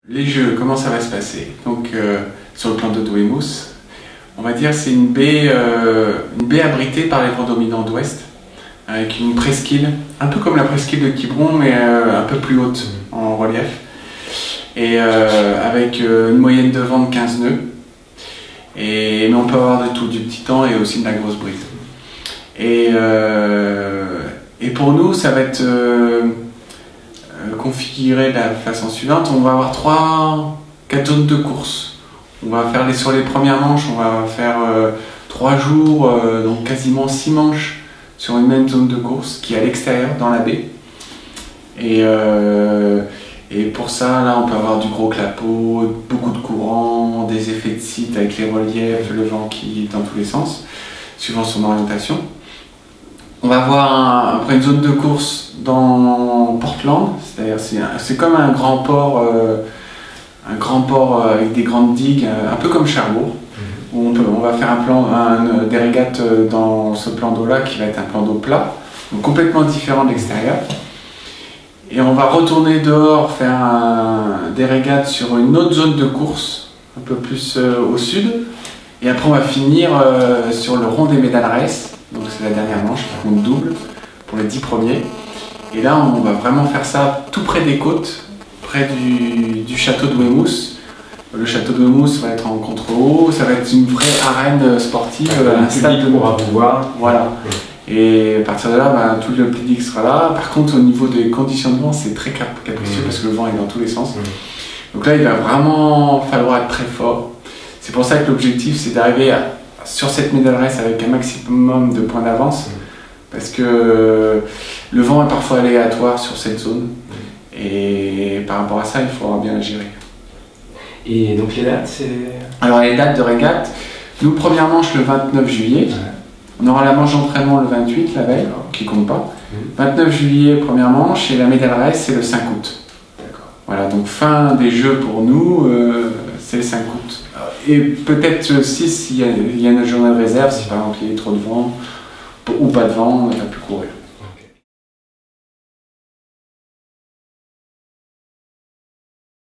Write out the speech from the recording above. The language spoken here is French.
Les jeux, comment ça va se passer? Donc, sur le plan de Douai-Mousse, on va dire c'est une baie abritée par les vents dominants d'ouest, avec une presqu'île, un peu comme la presqu'île de Quiberon, mais un peu plus haute en relief, et avec une moyenne de vent de 15 nœuds. Mais on peut avoir de tout, du petit temps et aussi de la grosse brise. Et pour nous, ça va être configuré de la façon suivante. On va avoir 4 zones de course. On va faire sur les premières manches, on va faire 3 jours, donc quasiment 6 manches sur une même zone de course qui est à l'extérieur, dans la baie. Et pour ça, là, on peut avoir du gros clapot, beaucoup de courant, des effets de site avec les reliefs, le vent qui est dans tous les sens, suivant son orientation. On va avoir après une zone de course dans Portland, c'est-à-dire c'est comme un grand port avec des grandes digues, un peu comme Cherbourg, où on va faire des régates dans ce plan d'eau-là qui va être un plan d'eau plat, donc complètement différent de l'extérieur. Et on va retourner dehors faire des régates sur une autre zone de course, un peu plus au sud. Et après on va finir sur le rond des Médalles, donc c'est la dernière manche qui compte double pour les 10 premiers. Et là on va vraiment faire ça tout près des côtes, près du château de Douai-Mousse. Le château de Douai-Mousse va être en contre-haut, ça va être une vraie arène sportive, un stade de pourra vous voir. Voilà. Et à partir de là, tout le public sera là. Par contre, au niveau des conditions de vent, c'est très capricieux parce que le vent est dans tous les sens. Donc là, il va vraiment falloir être très fort. C'est pour ça que l'objectif, c'est d'arriver sur cette médaille avec un maximum de points d'avance. Parce que le vent est parfois aléatoire sur cette zone. Et par rapport à ça, il faudra bien la gérer. Et donc les dates, c'est... Alors les dates de régate, nous, première manche le 29 juillet. Ouais. On aura la manche d'entraînement le 28, la veille, qui compte pas. 29 juillet, première manche, et la médaille race, c'est le 5 août. Voilà, donc fin des jeux pour nous, c'est le 5 août. Et peut-être aussi s'il y a une journée de réserve, si par exemple il y a trop de vent, ou pas de vent, on va plus courir.